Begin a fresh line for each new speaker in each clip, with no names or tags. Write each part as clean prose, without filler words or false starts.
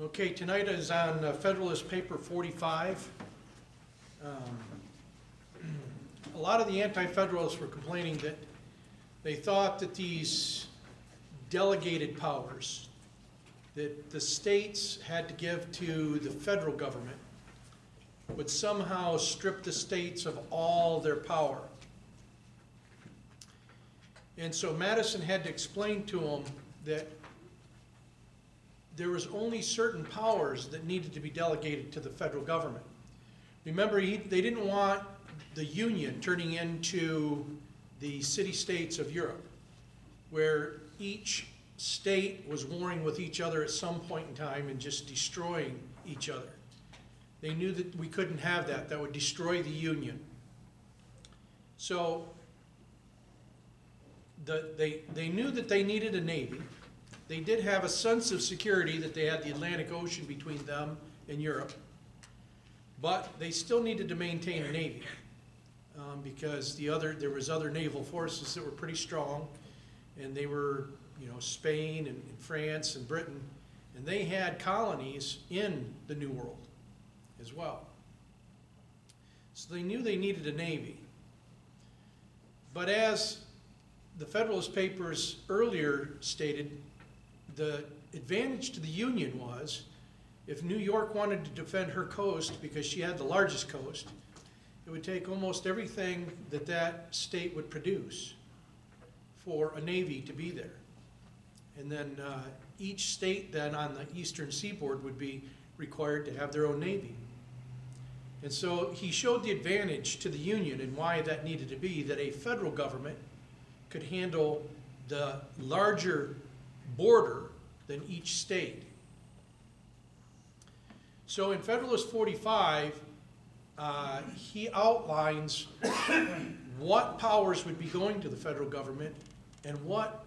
Okay, tonight is on Federalist Paper 45. A lot of the anti-federalists were complaining that they thought that these delegated powers that the states had to give to the federal government would somehow strip the states of all their power. And so Madison had to explain to them that there was only certain powers that needed to be delegated to the federal government. Remember, they didn't want the Union turning into the city-states of Europe, where each state was warring with each other at some point in time and just destroying each other. They knew that we couldn't have that. That would destroy the Union. So they knew that they needed a navy. They did have a sense of security that they had the Atlantic Ocean between them and Europe, but they still needed to maintain a navy because there was other naval forces that were pretty strong, and they were, Spain and France and Britain, and they had colonies in the New World as well. So they knew they needed a navy. But as the Federalist Papers earlier stated, the advantage to the Union was if New York wanted to defend her coast because she had the largest coast, it would take almost everything that that state would produce for a navy to be there. And then each state then on the eastern seaboard would be required to have their own navy. And so he showed the advantage to the Union and why that needed to be, that a federal government could handle the larger border than each state. So in Federalist 45, he outlines what powers would be going to the federal government and what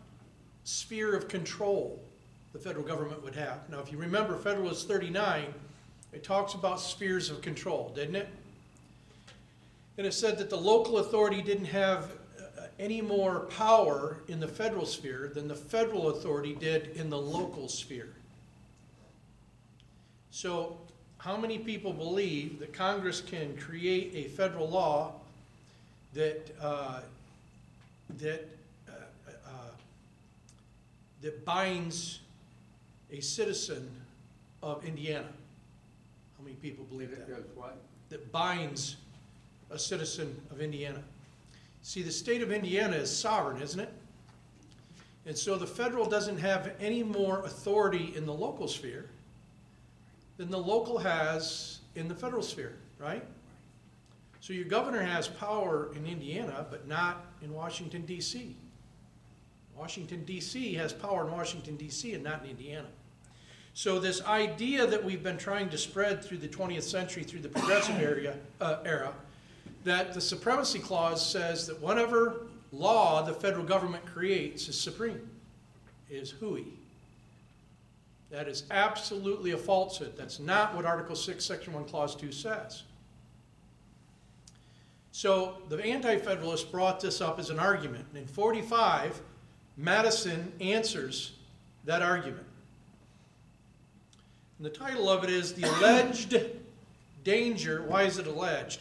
sphere of control the federal government would have. Now, if you remember Federalist 39, it talks about spheres of control, didn't it? And it said that the local authority didn't have any more power in the federal sphere than the federal authority did in the local sphere. So how many people believe that Congress can create a federal law that binds a citizen of Indiana? How many people believe that?
What?
That binds a citizen of Indiana. See, the state of Indiana is sovereign, isn't it? And so the federal doesn't have any more authority in the local sphere than the local has in the federal sphere, right? So your governor has power in Indiana, but not in Washington, D.C. Washington, D.C. has power in Washington, D.C. and not in Indiana. So this idea that we've been trying to spread through the 20th century, through the progressive era, that the Supremacy Clause says that whatever law the federal government creates is supreme, is hooey. That is absolutely a falsehood. That's not what Article 6, Section 1, Clause 2 says. So the Anti-Federalists brought this up as an argument. And in 45, Madison answers that argument. And the title of it is The Alleged Danger. Why is it alleged?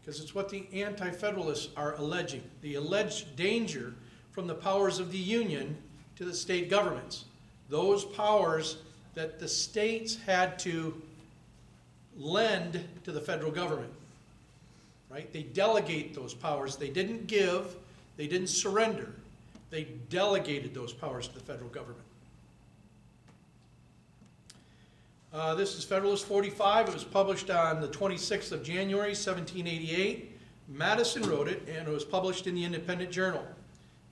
Because it's what the Anti-Federalists are alleging. The alleged danger from the powers of the Union to the state governments. Those powers that the states had to lend to the federal government. Right? They delegate those powers. They didn't give, they didn't surrender. They delegated those powers to the federal government. This is Federalist 45. It was published on the 26th of January, 1788. Madison wrote it, and it was published in the Independent Journal.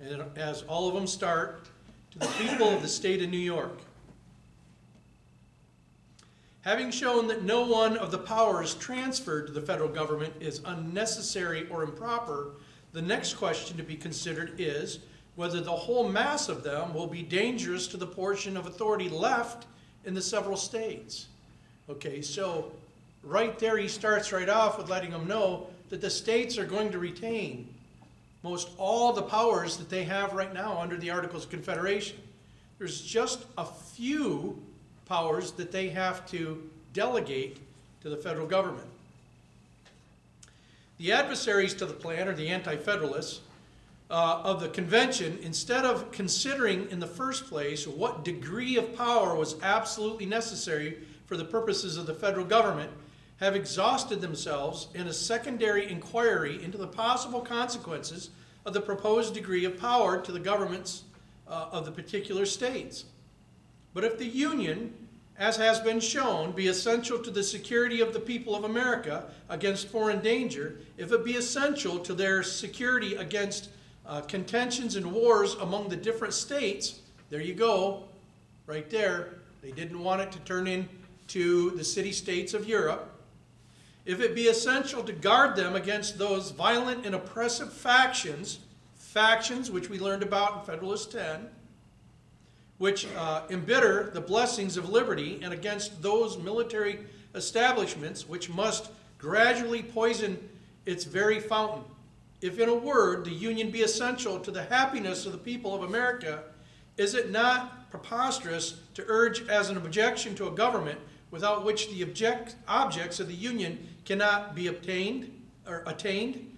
And as all of them start, to the people of the state of New York. Having shown that no one of the powers transferred to the federal government is unnecessary or improper, the next question to be considered is whether the whole mass of them will be dangerous to the portion of authority left in the several states. Okay, so right there he starts right off with letting them know that the states are going to retain most all the powers that they have right now under the Articles of Confederation. There's just a few powers that they have to delegate to the federal government. The adversaries to the plan, or the anti-federalists, of the convention, instead of considering in the first place what degree of power was absolutely necessary for the purposes of the federal government, have exhausted themselves in a secondary inquiry into the possible consequences of the proposed degree of power to the governments of the particular states. But if the Union, as has been shown, be essential to the security of the people of America against foreign danger, if it be essential to their security against contentions and wars among the different states, there you go, right there. They didn't want it to turn into the city-states of Europe. If it be essential to guard them against those violent and oppressive factions which we learned about in Federalist 10, which embitter the blessings of liberty, and against those military establishments which must gradually poison its very fountain. If, in a word, the Union be essential to the happiness of the people of America, is it not preposterous to urge as an objection to a government without which the objects of the Union cannot be obtained or attained,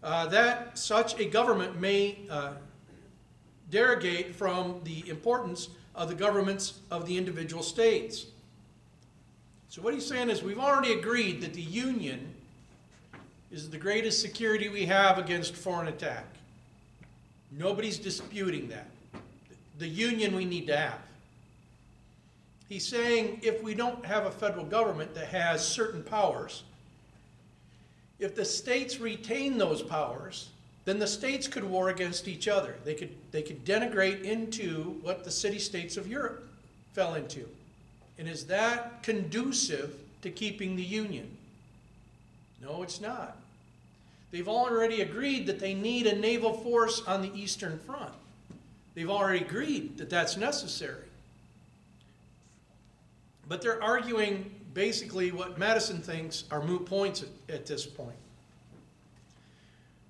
that such a government may derogate from the importance of the governments of the individual states? So what he's saying is, we've already agreed that the Union is the greatest security we have against foreign attack. Nobody's disputing that. The Union we need to have. He's saying if we don't have a federal government that has certain powers, if the states retain those powers, then the states could war against each other. They could denigrate into what the city-states of Europe fell into. And is that conducive to keeping the Union? No, it's not. They've already agreed that they need a naval force on the Eastern Front. They've already agreed that that's necessary. But they're arguing basically what Madison thinks are moot points at this point.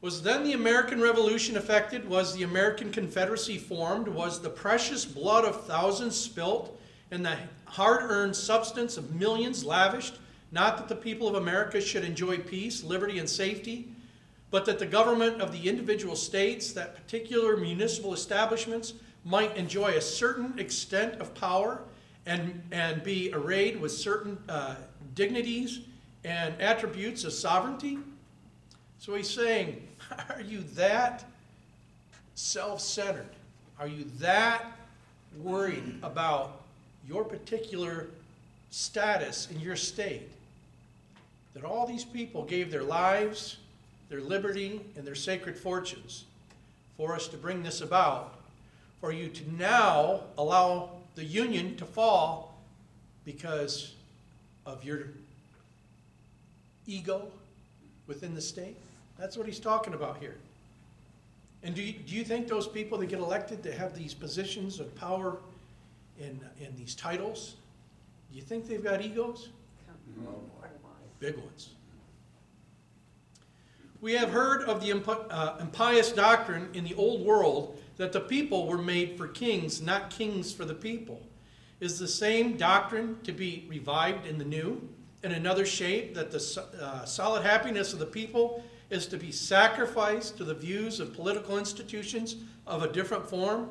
Was then the American Revolution effected? Was the American Confederacy formed? Was the precious blood of thousands spilt and the hard-earned substance of millions lavished? Not that the people of America should enjoy peace, liberty, and safety, but that the government of the individual states, that particular municipal establishments, might enjoy a certain extent of power and be arrayed with certain dignities and attributes of sovereignty? So he's saying, are you that self-centered? Are you that worried about your particular status in your state that all these people gave their lives, their liberty, and their sacred fortunes for us to bring this about, for you to now allow the Union to fall because of your ego within the state? That's what he's talking about here. And do you think those people that get elected to have these positions of power and these titles, do you think they've got egos?
No.
Big ones. We have heard of the impious doctrine in the old world that the people were made for kings, not kings for the people. Is the same doctrine to be revived in the new, in another shape, that the solid happiness of the people is to be sacrificed to the views of political institutions of a different form?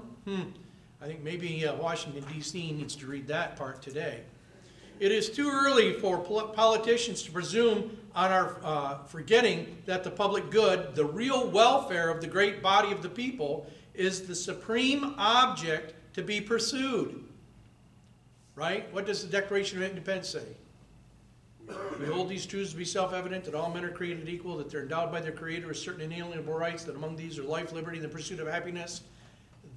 I think maybe Washington, D.C. needs to read that part today. It is too early for politicians to presume on our forgetting that the public good, the real welfare of the great body of the people, is the supreme object to be pursued. Right? What does the Declaration of Independence say? We hold these truths to be self-evident, that all men are created equal, that they're endowed by their Creator with certain inalienable rights, that among these are life, liberty, and the pursuit of happiness.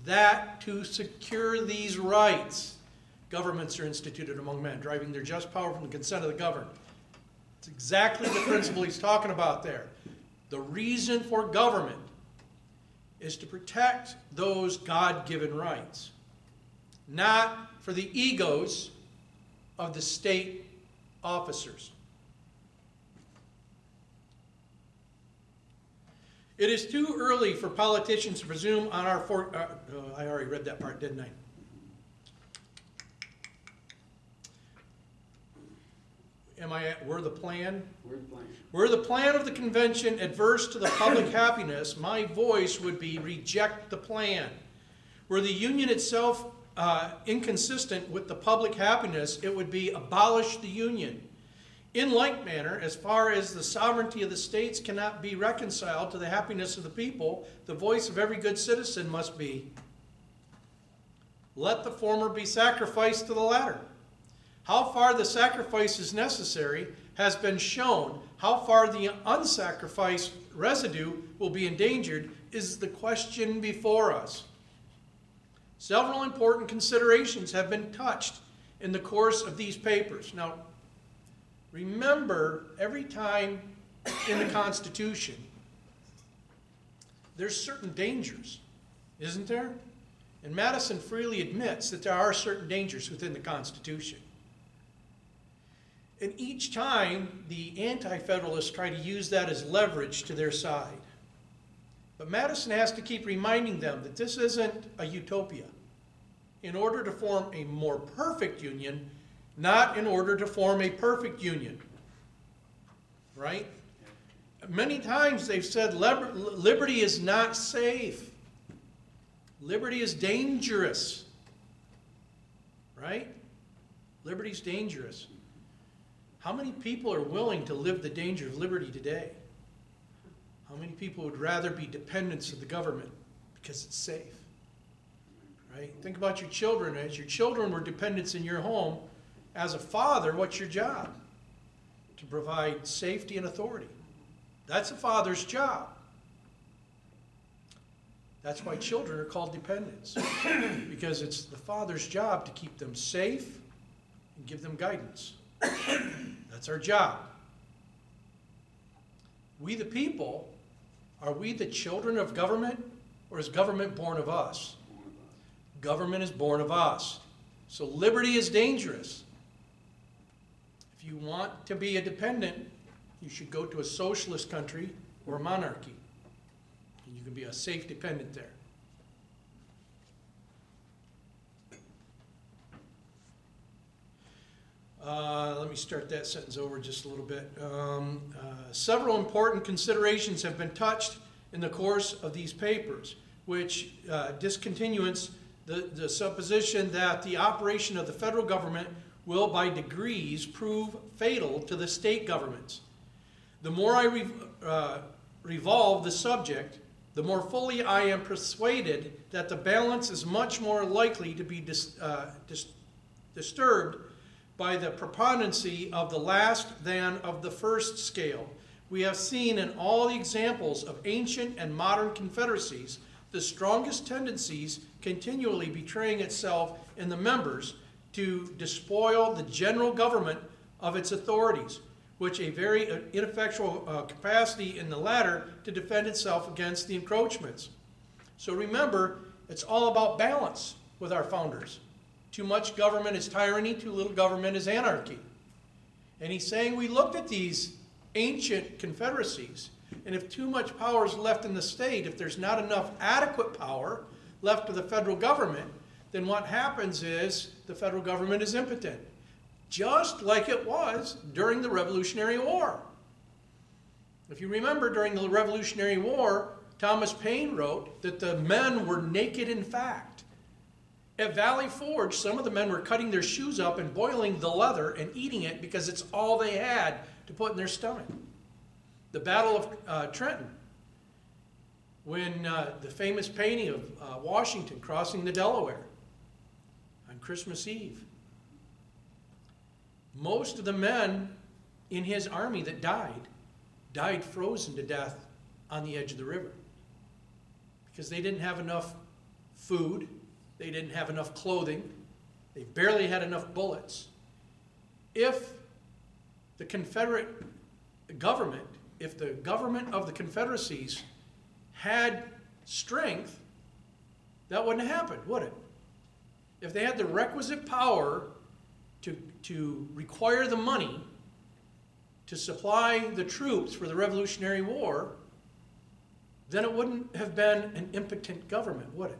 That to secure these rights, governments are instituted among men, driving their just power from the consent of the governed. It's exactly the principle he's talking about there. The reason for government is to protect those God-given rights, not for the egos of the state officers. It is too early for politicians to presume on our I already read that part, didn't I? we're the plan?
We're the plan.
Were the plan of the convention adverse to the public happiness, my voice would be reject the plan. Were the union itself inconsistent with the public happiness, it would be abolish the union. In like manner, as far as the sovereignty of the states cannot be reconciled to the happiness of the people, the voice of every good citizen must be, let the former be sacrificed to the latter. How far the sacrifice is necessary has been shown. How far the unsacrificed residue will be endangered is the question before us. Several important considerations have been touched in the course of these papers. Now, remember, every time in the Constitution, there's certain dangers, isn't there? And Madison freely admits that there are certain dangers within the Constitution. And each time, the anti-federalists try to use that as leverage to their side. But Madison has to keep reminding them that this isn't a utopia. In order to form a more perfect union, not in order to form a perfect union. Right? Many times they've said liberty is not safe. Liberty is dangerous. Right? Liberty's dangerous. How many people are willing to live the danger of liberty today? How many people would rather be dependents of the government because it's safe? Right? Think about your children. As your children were dependents in your home, as a father, what's your job? To provide safety and authority. That's a father's job. That's why children are called dependents. Because it's the father's job to keep them safe and give them guidance. That's our job. We the people, are we the children of government, or is government born of us? Government is born of us. So liberty is dangerous. If you want to be a dependent, you should go to a socialist country or a monarchy. And you can be a safe dependent there. Let me start that sentence over just a little bit. Several important considerations have been touched in the course of these papers, which discontinuance the supposition that the operation of the federal government will by degrees prove fatal to the state governments. The more I revolve the subject, the more fully I am persuaded that the balance is much more likely to be disturbed by the preponderancy of the last than of the first scale. We have seen in all the examples of ancient and modern confederacies the strongest tendencies continually betraying itself in the members to despoil the general government of its authorities, which a very ineffectual capacity in the latter to defend itself against the encroachments. So remember, it's all about balance with our founders. Too much government is tyranny, too little government is anarchy. And he's saying we looked at these ancient confederacies, and if too much power is left in the state, if there's not enough adequate power left to the federal government, then what happens is the federal government is impotent. Just like it was during the Revolutionary War. If you remember, during the Revolutionary War, Thomas Paine wrote that the men were naked in fact. At Valley Forge, some of the men were cutting their shoes up and boiling the leather and eating it because it's all they had to put in their stomach. The Battle of Trenton, when the famous painting of Washington crossing the Delaware on Christmas Eve. Most of the men in his army that died frozen to death on the edge of the river because they didn't have enough food, they didn't have enough clothing, they barely had enough bullets. If the Confederate government, if the government of the Confederacies had strength, that wouldn't have happened, would it? If they had the requisite power to require the money to supply the troops for the Revolutionary War, then it wouldn't have been an impotent government, would it?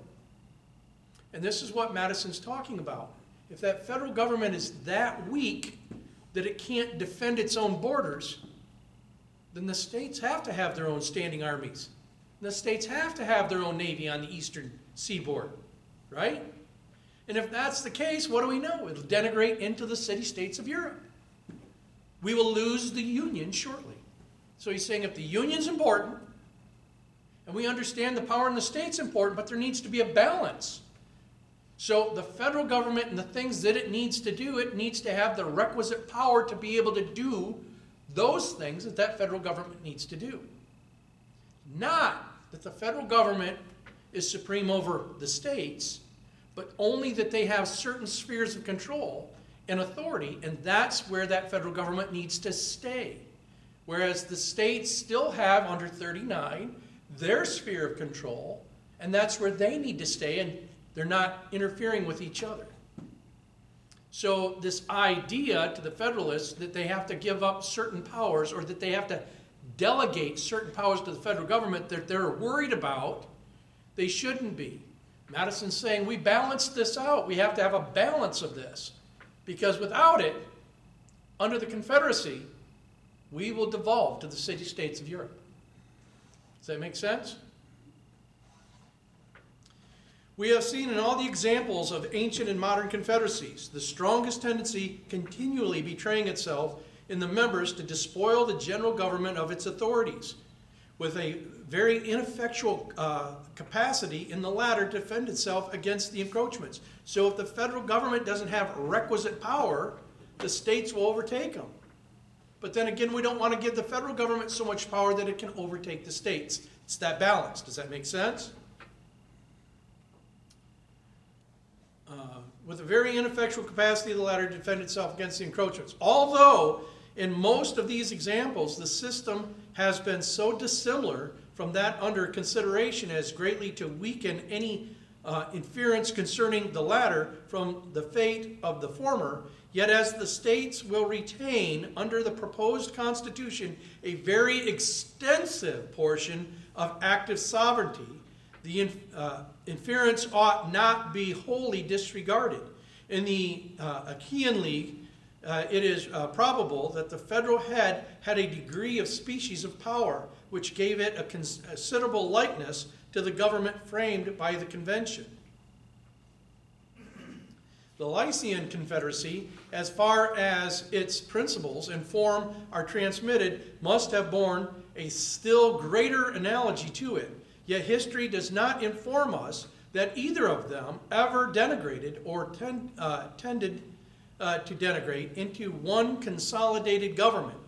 And this is what Madison's talking about. If that federal government is that weak, that it can't defend its own borders, then the states have to have their own standing armies. The states have to have their own navy on the eastern seaboard, right? And if that's the case, what do we know? It'll denigrate into the city-states of Europe. We will lose the Union shortly. So he's saying if the Union's important, and we understand the power in the states important, but there needs to be a balance. So the federal government and the things that it needs to do, it needs to have the requisite power to be able to do those things that that federal government needs to do. Not that the federal government is supreme over the states, but only that they have certain spheres of control and authority, and that's where that federal government needs to stay. Whereas the states still have, under 39, their sphere of control, and that's where they need to stay, and they're not interfering with each other. So this idea to the Federalists that they have to give up certain powers or that they have to delegate certain powers to the federal government that they're worried about, they shouldn't be. Madison's saying we balance this out. We have to have a balance of this. Because without it, under the Confederacy, we will devolve to the city-states of Europe. Does that make sense? We have seen in all the examples of ancient and modern confederacies the strongest tendency continually betraying itself in the members to despoil the general government of its authorities, with a very ineffectual capacity in the latter to defend itself against the encroachments. So if the federal government doesn't have requisite power, the states will overtake them. But then again, we don't want to give the federal government so much power that it can overtake the states. It's that balance. Does that make sense? With a very ineffectual capacity of the latter to defend itself against the encroachments. Although, in most of these examples, the system has been so dissimilar from that under consideration as greatly to weaken any inference concerning the latter from the fate of the former, yet as the states will retain under the proposed Constitution a very extensive portion of active sovereignty, the inference ought not be wholly disregarded. In the Achaean League, it is probable that the federal head had a degree of species of power which gave it a considerable likeness to the government framed by the convention. The Lycian Confederacy, as far as its principles and form are transmitted, must have borne a still greater analogy to it. Yet history does not inform us that either of them ever denigrated or tended to denigrate into one consolidated government.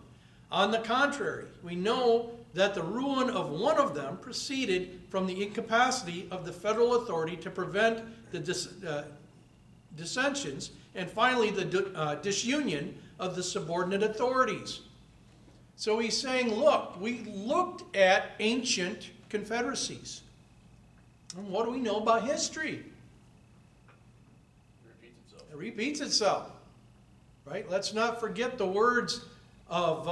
On the contrary, we know that the ruin of one of them proceeded from the incapacity of the federal authority to prevent the dissensions, and finally the disunion of the subordinate authorities. So he's saying, look, we looked at ancient confederacies. And what do we know about history? It repeats itself. Right? Let's not forget the words of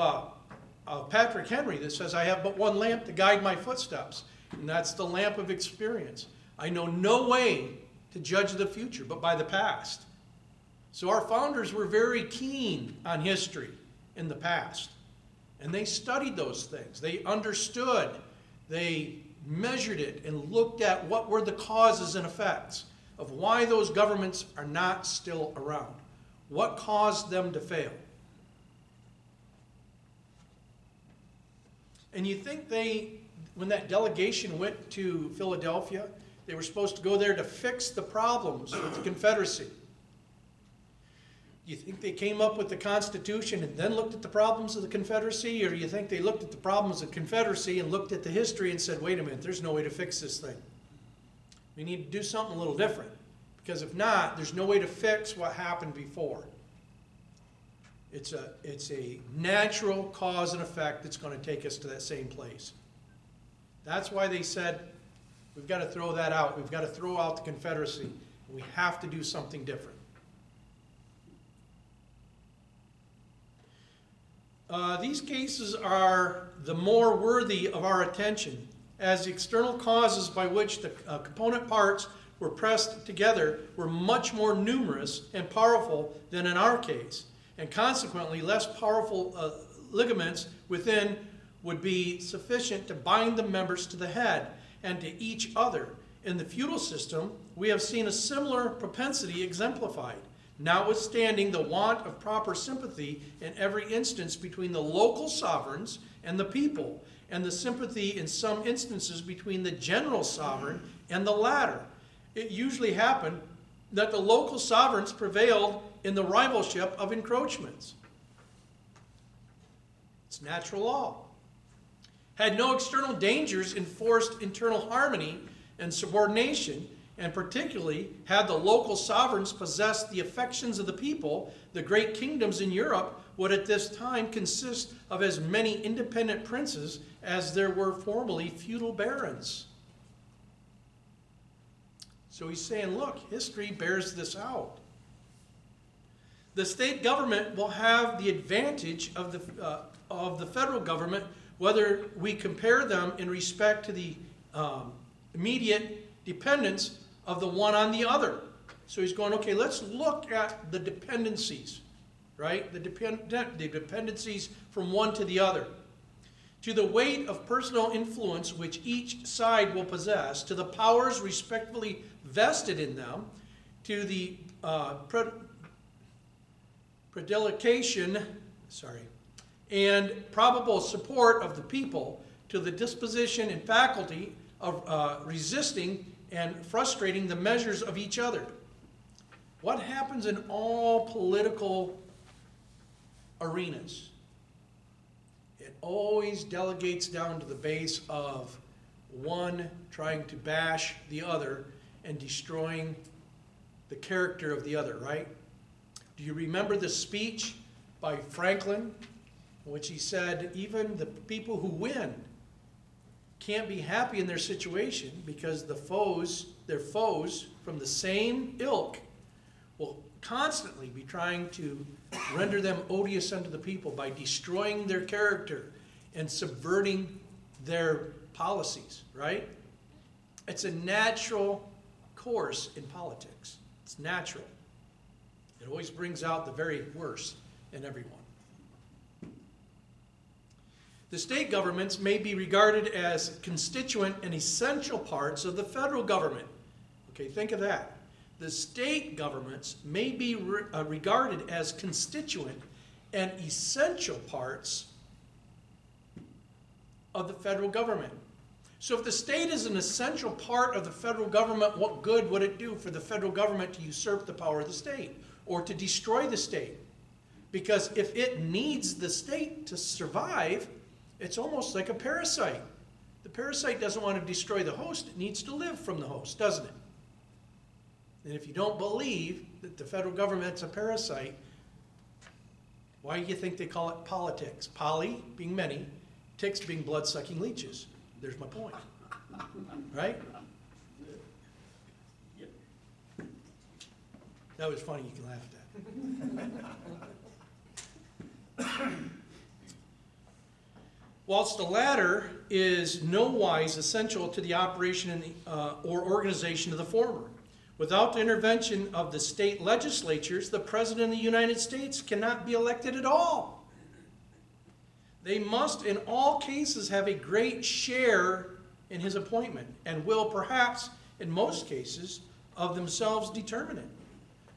Patrick Henry that says, I have but one lamp to guide my footsteps, and that's the lamp of experience. I know no way to judge the future but by the past. So our founders were very keen on history in the past, and they studied those things. They understood, they measured it, and looked at what were the causes and effects of why those governments are not still around. What caused them to fail? And you think when that delegation went to Philadelphia, they were supposed to go there to fix the problems with the Confederacy. You think they came up with the Constitution and then looked at the problems of the Confederacy? Or do you think they looked at the problems of the Confederacy and looked at the history and said, wait a minute, there's no way to fix this thing. We need to do something a little different. Because if not, there's no way to fix what happened before. It's a natural cause and effect that's going to take us to that same place. That's why they said, we've got to throw that out. We've got to throw out the Confederacy. We have to do something different. These cases are the more worthy of our attention, as the external causes by which the component parts were pressed together were much more numerous and powerful than in our case. and consequently less powerful ligaments within would be sufficient to bind the members to the head and to each other. In the feudal system, we have seen a similar propensity exemplified, notwithstanding the want of proper sympathy in every instance between the local sovereigns and the people, and the sympathy in some instances between the general sovereign and the latter. It usually happened that the local sovereigns prevailed in the rivalship of encroachments. It's natural law. Had no external dangers enforced internal harmony and subordination, and particularly had the local sovereigns possessed the affections of the people, the great kingdoms in Europe would at this time consist of as many independent princes as there were formerly feudal barons. So he's saying, look, history bears this out. The state government will have the advantage of the federal government, whether we compare them in respect to the immediate dependence of the one on the other. So he's going, okay, let's look at the dependencies, right? The dependencies from one to the other. To the weight of personal influence which each side will possess, to the powers respectively vested in them, to the predilection, and probable support of the people, to the disposition and faculty of resisting and frustrating the measures of each other. What happens in all political arenas? It always delegates down to the base of one trying to bash the other and destroying the character of the other, right? Do you remember the speech by Franklin, in which he said, even the people who win can't be happy in their situation because their foes from the same ilk will constantly be trying to render them odious unto the people by destroying their character and subverting their policies, right? It's a natural course in politics. It's natural. It always brings out the very worst in everyone. The state governments may be regarded as constituent and essential parts of the federal government. Okay, think of that. The state governments may be regarded as constituent and essential parts of the federal government. So if the state is an essential part of the federal government, what good would it do for the federal government to usurp the power of the state or to destroy the state? Because if it needs the state to survive, it's almost like a parasite. The parasite doesn't want to destroy the host. It needs to live from the host, doesn't it? And if you don't believe that the federal government's a parasite, why do you think they call it politics? Poly being many, ticks being blood-sucking leeches. There's my point. Right? That was funny. You can laugh at that. Whilst the latter is nowise essential to the operation or organization of the former. Without the intervention of the state legislatures, the President of the United States cannot be elected at all. They must, in all cases, have a great share in his appointment and will, perhaps, in most cases, of themselves determine it.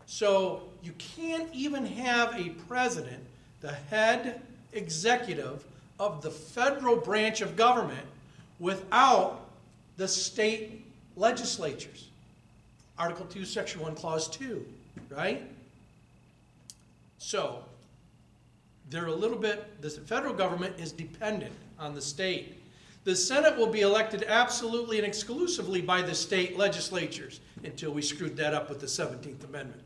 So you can't even have a president, the head executive of the federal branch of government, without the state legislatures. Article 2, Section 1, Clause 2, right? So, they're a little bit, the federal government is dependent on the state. The Senate will be elected absolutely and exclusively by the state legislatures until we screwed that up with the 17th Amendment.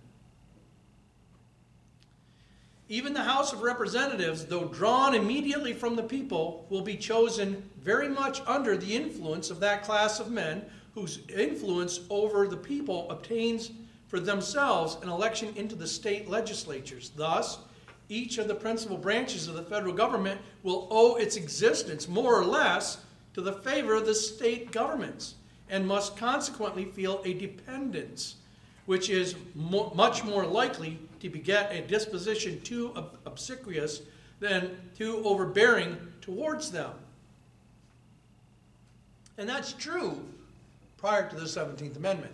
Even the House of Representatives, though drawn immediately from the people, will be chosen very much under the influence of that class of men whose influence over the people obtains for themselves an election into the state legislatures. Thus, each of the principal branches of the federal government will owe its existence, more or less, to the favor of the state governments, and must consequently feel a dependence which is much more likely to beget a disposition too obsequious than too overbearing towards them. And that's true prior to the 17th Amendment.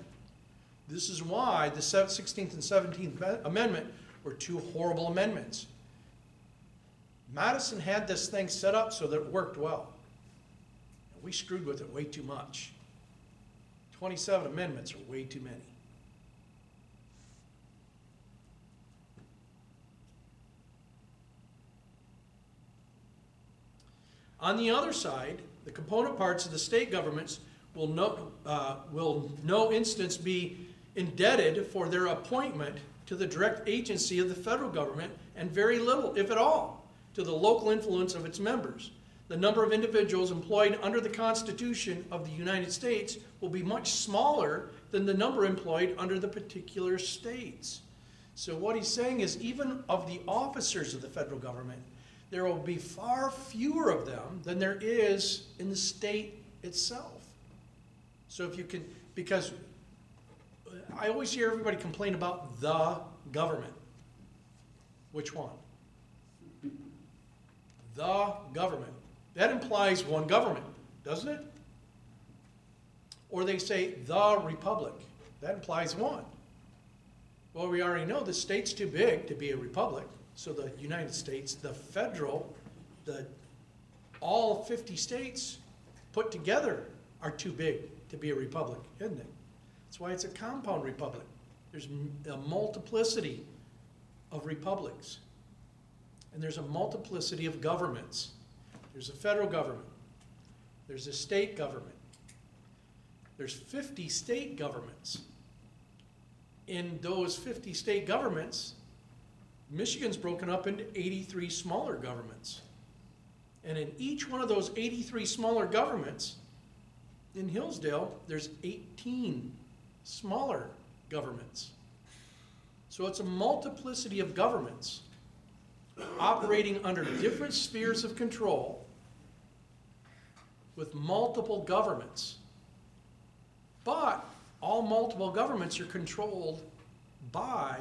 This is why the 16th and 17th Amendment were two horrible amendments. Madison had this thing set up so that it worked well. We screwed with it way too much. 27 amendments are way too many. On the other side, the component parts of the state governments will no instance be indebted for their appointment to the direct agency of the federal government, and very little, if at all, to the local influence of its members. The number of individuals employed under the Constitution of the United States will be much smaller than the number employed under the particular states. So what he's saying is, even of the officers of the federal government, there will be far fewer of them than there is in the state itself. So if you can, because I always hear everybody complain about the government. Which one? The government. That implies one government, doesn't it? Or they say the republic. That implies one. Well, we already know the state's too big to be a republic. So the United States, the federal, all 50 states put together are too big to be a republic, isn't it? That's why it's a compound republic. There's a multiplicity of republics. And there's a multiplicity of governments. There's a federal government. There's a state government. There's 50 state governments. In those 50 state governments, Michigan's broken up into 83 smaller governments. And in each one of those 83 smaller governments, in Hillsdale, there's 18 smaller governments. So it's a multiplicity of governments operating under different spheres of control with multiple governments. But all multiple governments are controlled by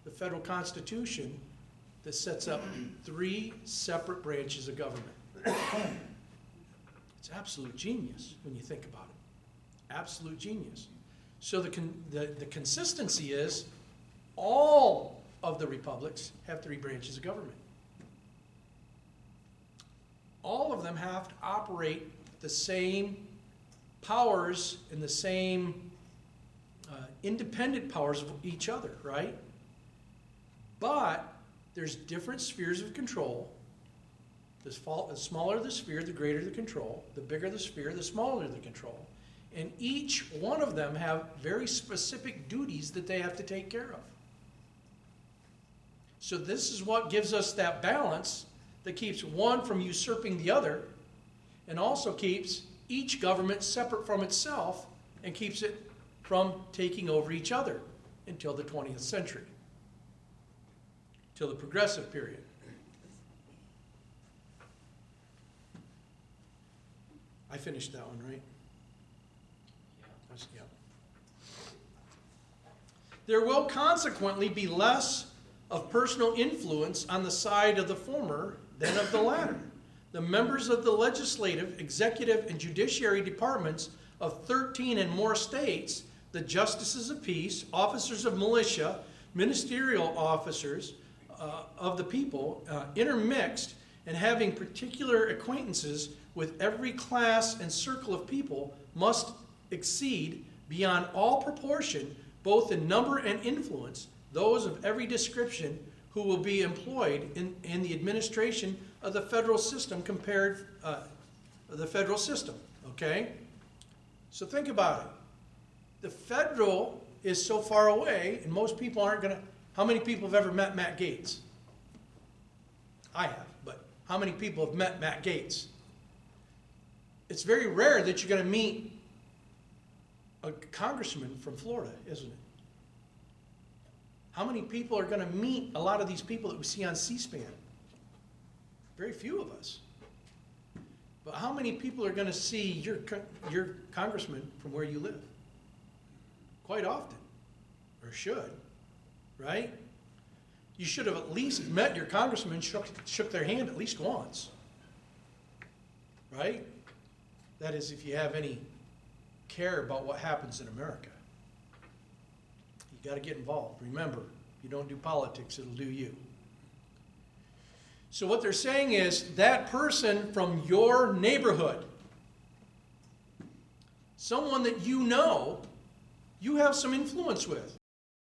the federal Constitution that sets up 3 separate branches of government. It's absolute genius when you think about it. Absolute genius. So the consistency is all of the republics have 3 branches of government. All of them have to operate the same powers and the same independent powers of each other, right? But there's different spheres of control. The smaller the sphere, the greater the control. The bigger the sphere, the smaller the control. And each one of them have very specific duties that they have to take care of. So this is what gives us that balance that keeps one from usurping the other, and also keeps each government separate from itself and keeps it from taking over each other until the 20th century, till the progressive period. I finished that one, right? Yeah. There will consequently be less of personal influence on the side of the former than of the latter. The members of the legislative, executive, and judiciary departments of 13 and more states, the justices of peace, officers of militia, ministerial officers of the people, intermixed and having particular acquaintances with every class and circle of people, must exceed beyond all proportion, both in number and influence, those of every description who will be employed in the administration of the federal system the federal system, okay? So think about it. The federal is so far away, and most people aren't going to... How many people have ever met Matt Gaetz? I have, but how many people have met Matt Gaetz? It's very rare that you're going to meet a congressman from Florida, isn't it? How many people are going to meet a lot of these people that we see on C-SPAN? Very few of us. But how many people are going to see your congressman from where you live? Quite often. or should, right? You should have at least met your congressman, shook their hand at least once, right? That is, if you have any care about what happens in America. You got to get involved. Remember, if you don't do politics, it'll do you. So what they're saying is that person from your neighborhood, someone that you know, you have some influence with.